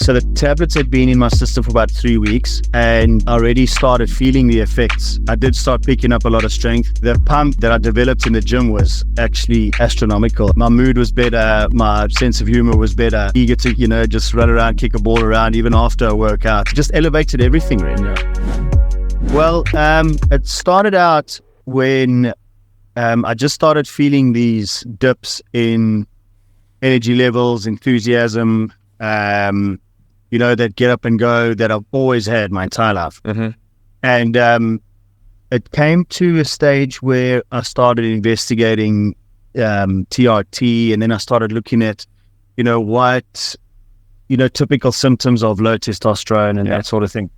So the tablets had been in my system for about 3 weeks and I already started feeling the effects. I did start picking up a lot of strength. The pump that I developed in the gym was actually astronomical. My mood was better. My sense of humor was better. Eager to, just run around, kick a ball around, even after a workout. Just elevated everything, really. Well, it started out when I just started feeling these dips in energy levels, enthusiasm, that get up and go that I've always had my entire life. Mm-hmm. And it came to a stage where I started investigating TRT, and then I started looking at, what, typical symptoms of low testosterone and that sort of thing.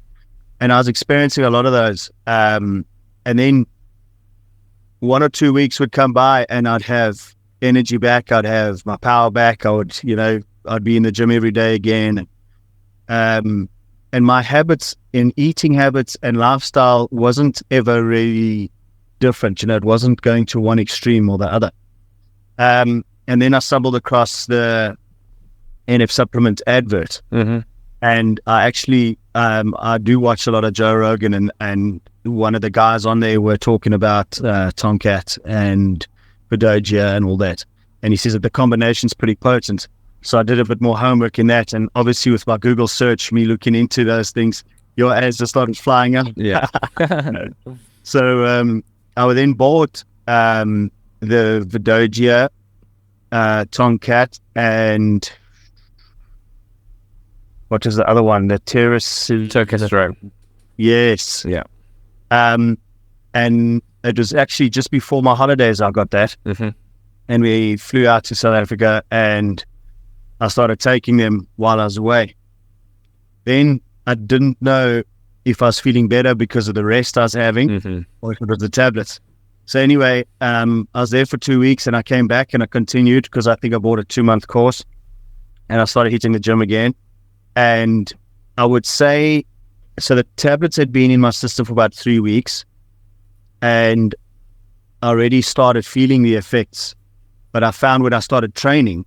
And I was experiencing a lot of those. And then 1 or 2 weeks would come by and I'd have energy back. I'd have my power back. I would, I'd be in the gym every day again. And my habits in eating habits and lifestyle wasn't ever really different. It wasn't going to one extreme or the other. And then I stumbled across the NF supplement advert. Mm-hmm. And I actually, I do watch a lot of Joe Rogan, and one of the guys on there were talking about Tomcat and Vidogia and all that. And he says that the combination's pretty potent. So I did a bit more homework in that. And obviously with my Google search, me looking into those things, your ads just started flying up. Yeah. So I then bought the Vidogia, Tomcat, and what is the other one? The Testosterone. Yes. Yeah. And it was actually just before my holidays I got that. Mm-hmm. And we flew out to South Africa and I started taking them while I was away. Then I didn't know if I was feeling better because of the rest I was having or if it was the tablets. So anyway, I was there for 2 weeks and I came back and I continued because I think I bought a 2-month course and I started hitting the gym again. And I would say, so the tablets had been in my system for about 3 weeks and I already started feeling the effects. But I found when I started training,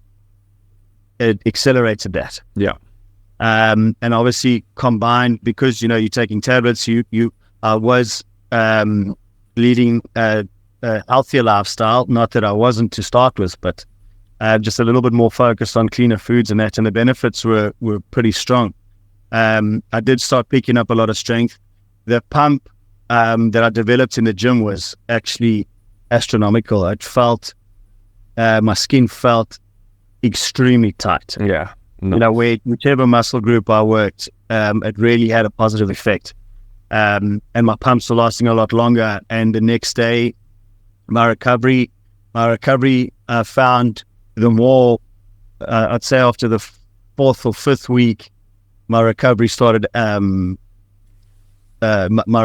it accelerated that. Yeah. And obviously combined because, you're taking tablets, I was leading a healthier lifestyle. Not that I wasn't to start with, but just a little bit more focused on cleaner foods and that, and the benefits were pretty strong. I did start picking up a lot of strength. The pump that I developed in the gym was actually astronomical. It felt, my skin felt extremely tight. Yeah. Whichever muscle group I worked, it really had a positive effect. And my pumps were lasting a lot longer. And the next day, my recovery, I found the more, I'd say after the 4th or 5th week, my recovery started, my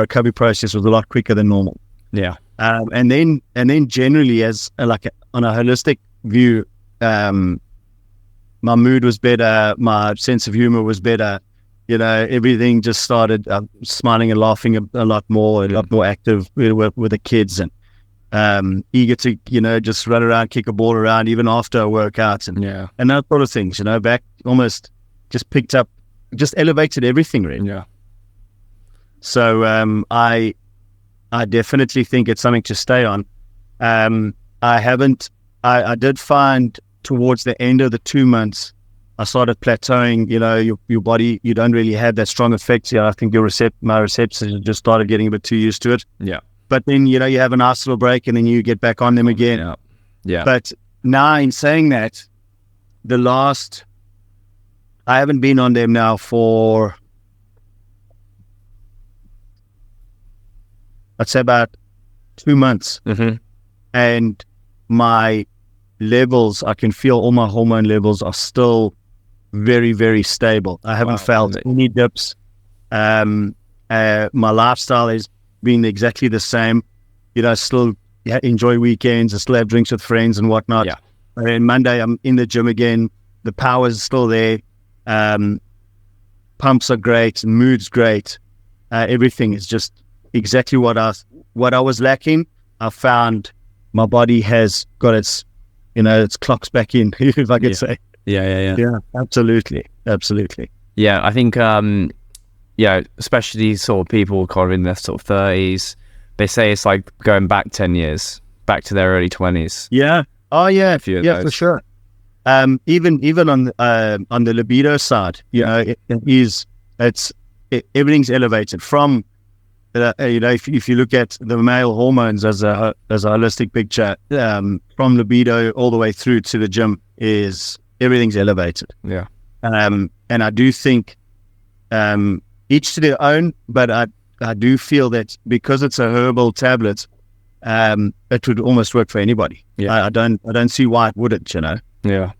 recovery process was a lot quicker than normal. Yeah. And then generally as on a holistic view, my mood was better, my sense of humor was better, everything just started smiling and laughing a lot more active with the kids and eager to, just run around, kick a ball around, even after a workout and that sort of things, back almost just picked up, just elevated everything really. Yeah. So I definitely think it's something to stay on. I did find towards the end of the 2 months, I started plateauing, your body, you don't really have that strong effect. I think my receptors just started getting a bit too used to it. Yeah. But then, you have a nice little break and then you get back on them again. Yeah. Yeah. But now in saying that, I haven't been on them now for, I'd say about 2 months. Mm-hmm. And my levels, I can feel all my hormone levels are still very, very stable. I haven't felt any dips. My lifestyle has been exactly the same. I still enjoy weekends. I still have drinks with friends and whatnot. Yeah. And then Monday, I'm in the gym again. The power is still there. Pumps are great. Mood's great. Everything is just exactly what I was lacking. I found my body has got its clocks back in, if I could say. Yeah. Yeah, absolutely. Yeah, I think especially sort of people kind of in their sort of 30s, they say it's like going back 10 years, back to their early 20s. Yeah. Oh yeah. A few of Yeah, those. for sure. Even on the libido side, everything's elevated from, if you look at the male hormones as a holistic picture, from libido all the way through to the gym, is everything's elevated. Yeah. And I do think, each to their own, but I do feel that because it's a herbal tablet, it would almost work for anybody. Yeah. I don't see why it wouldn't, Yeah.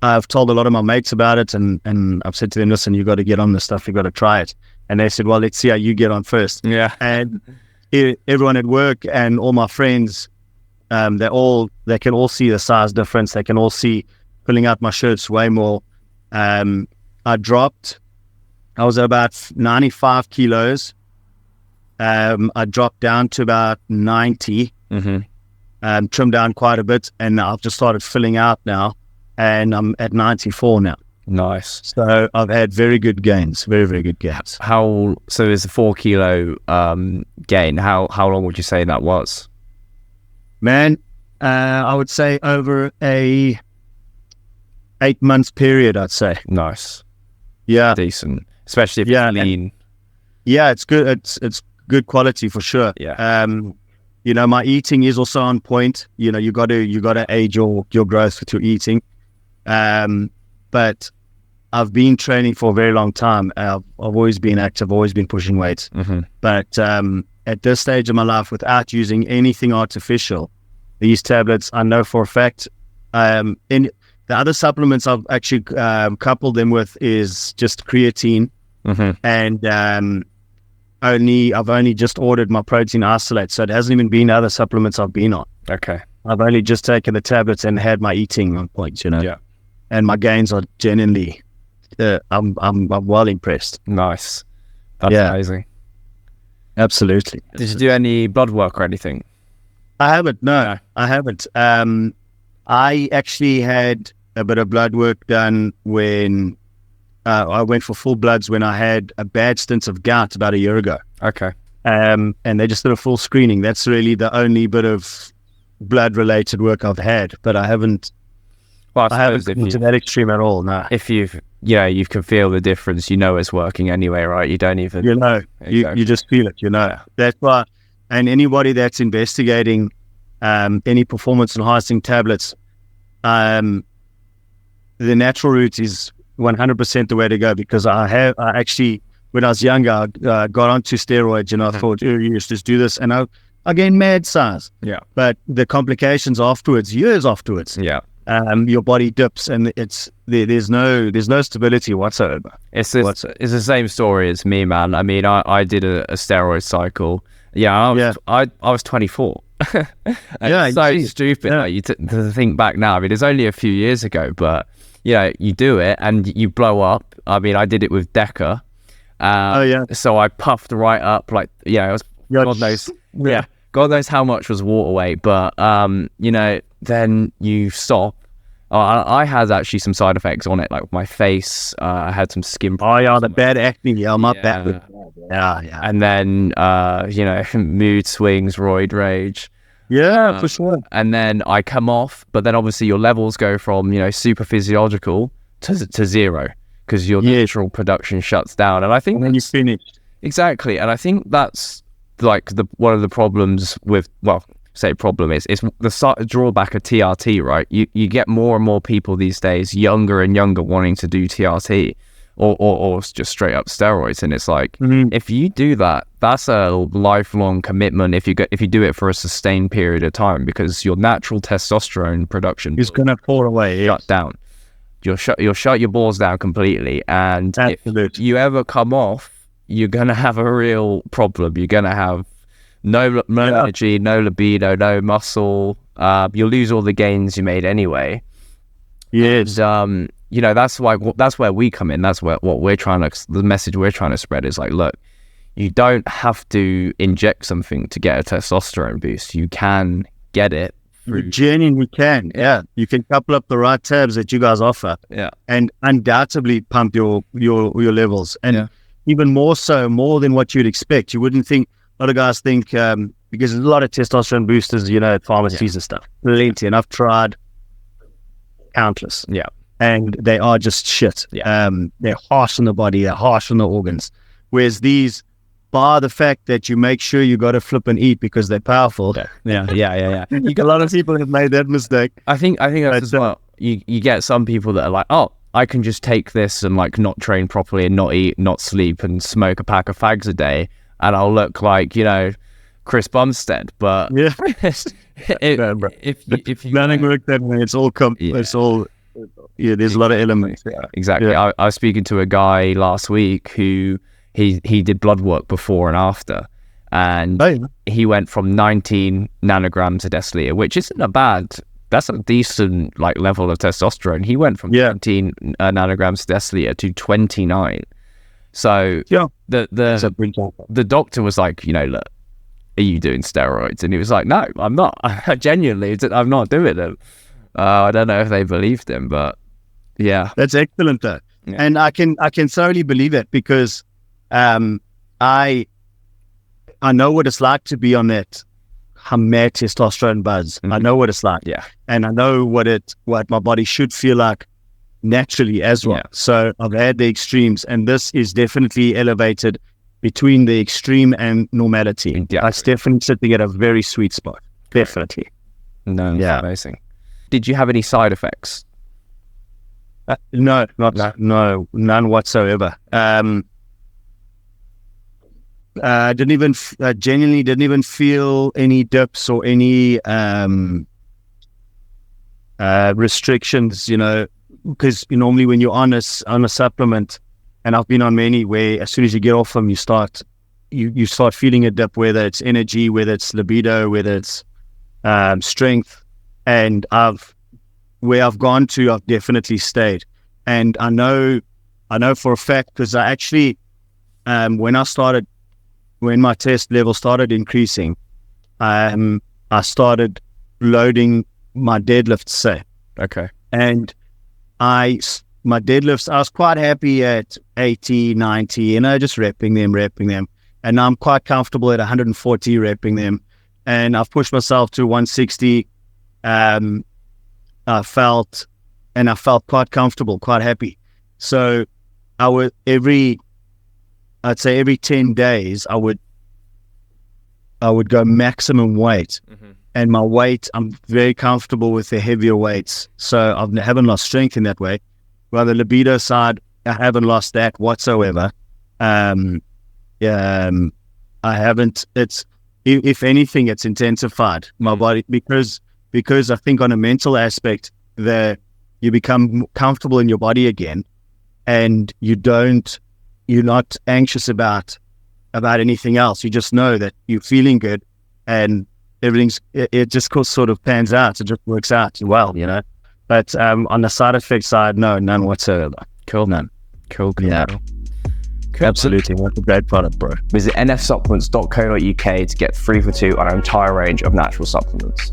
I've told a lot of my mates about it, and I've said to them, listen, you got to get on this stuff, you got to try it. And they said, well, let's see how you get on first. Yeah. And everyone at work and all my friends, they can all see the size difference. They can all see filling out my shirts way more. I was at about 95 kilos. I dropped down to about 90, trimmed down quite a bit, and I've just started filling out now, and I'm at 94 now. Nice. So I've had very good gains, very, very good gains. So is the 4 kilo gain, how long would you say that was? Man, I would say over a 8-month period, I'd say. Nice. Yeah. Decent. Especially if it's lean. Yeah, it's good. It's good quality for sure. Yeah. My eating is also on point. You got to age your growth with your eating. But I've been training for a very long time. I've always been active, always been pushing weights. But at this stage of my life, without using anything artificial, these tablets, I know for a fact. In the other supplements I've actually coupled them with is just creatine, and I've only just ordered my protein isolate, so it hasn't even been other supplements I've been on. Okay. I've only just taken the tablets and had my eating on point, Yeah. And my gains are genuinely, I'm well impressed. Nice. That's amazing. Absolutely. Did you do any blood work or anything? I haven't. No, I haven't. I actually had a bit of blood work done when I went for full bloods when I had a bad stint of gout about a year ago. Okay. And they just did a full screening. That's really the only bit of blood-related work I've had, but I haven't. Well, I haven't gone to that extreme at all. No. If you can feel the difference, it's working anyway, right? You don't even. You just feel it. That's why. And anybody that's investigating any performance enhancing tablets, the natural route is 100% the way to go, because I actually, when I was younger, I got onto steroids, and I thought, just do this, and I gained mad size. Yeah. But the complications afterwards, years afterwards, your body dips, and there's no stability whatsoever. It's the same story as me, man. I mean, I did a steroid cycle. I was 24. It's so stupid. Like, to think back now. I mean, it's only a few years ago, but you do it and you blow up. I mean, I did it with Deca. So I puffed right up, like, it was, God knows. Yeah. God knows how much was water weight, but then you stop. I had actually some side effects on it, like my face. I had some skin problems. The bad acne. Yeah, my bad. Yeah. And then mood swings, roid rage. Yeah, for sure. And then I come off, but then obviously your levels go from super physiological to zero, because your natural production shuts down. And I think then you finished. Exactly, and I think that's like one of the problems with, it's the drawback of TRT, right? You get more and more people these days, younger and younger, wanting to do TRT or just straight up steroids, and it's like, if you do that, that's a lifelong commitment if you do it for a sustained period of time, because your natural testosterone production is going to fall away, shut down. You'll shut your balls down completely, and if you ever come off, you're going to have a real problem. You're going to have no energy, no libido, no muscle. You'll lose all the gains you made anyway. Yes. And, that's where we come in. That's the message we're trying to spread is like, look, you don't have to inject something to get a testosterone boost. You can get it through. You genuinely can. Yeah. You can couple up the right tabs that you guys offer. Yeah. And undoubtedly pump your levels. And even more than what you'd expect. You wouldn't think, a lot of guys think, because there's a lot of testosterone boosters, at pharmacies and stuff. Plenty. And I've tried countless. Yeah. And they are just shit. Yeah. They're harsh on the body. They're harsh on the organs. Whereas these, bar the fact that you make sure you got to flip and eat because they're powerful. Yeah. A lot of people have made that mistake. I think that's as well. You get some people that are like, oh, I can just take this and like not train properly and not eat, not sleep, and smoke a pack of fags a day, and I'll look like Chris Bumstead. But if you nothing works that way, it's all it's all. Yeah, there's a lot of elements. Yeah. Exactly. Yeah. I was speaking to a guy last week who he did blood work before and after, and he went from 19 nanograms a deciliter, which isn't a bad. That's a decent like level of testosterone. He went from 19 nanograms a deciliter to 29. So the doctor was like, look, are you doing steroids? And he was like, no, I'm not. Genuinely, I'm not doing them. I don't know if they believed him, but yeah, that's excellent though, and I can thoroughly believe it because I know what it's like to be on that mad testosterone buzz. I know what it's like, and I know what my body should feel like naturally as well. So I've had the extremes, and this is definitely elevated between the extreme and normality. It's definitely sitting at a very sweet spot. Definitely. No, that's amazing. Did you have any side effects? No, none whatsoever. I genuinely didn't even feel any dips or any restrictions. Because normally when you're on a supplement, and I've been on many where as soon as you get off them, you start feeling a dip, whether it's energy, whether it's libido, whether it's strength. And where I've gone to, I've definitely stayed. And I know for a fact, because I actually, when my test level started increasing, I started loading my deadlifts, say. Okay. And my deadlifts, I was quite happy at 80, 90, just repping them. And I'm quite comfortable at 140 repping them. And I've pushed myself to 160. I felt quite comfortable, quite happy. So I would every 10 days, I would go maximum weight. And my weight, I'm very comfortable with the heavier weights. So I haven't lost strength in that way. Well, the libido side, I haven't lost that whatsoever. I haven't. If anything, it's intensified my body because I think on a mental aspect that you become comfortable in your body again, and you're not anxious about anything else. You just know that you're feeling good, and it just sort of pans out. It just works out well, But on the side effect side, no, none whatsoever. Cool. None. Cool. Yeah. Cool. Absolutely. That's a great product, bro. Visit nfsupplements.co.uk to get 3 for 2 on our entire range of natural supplements.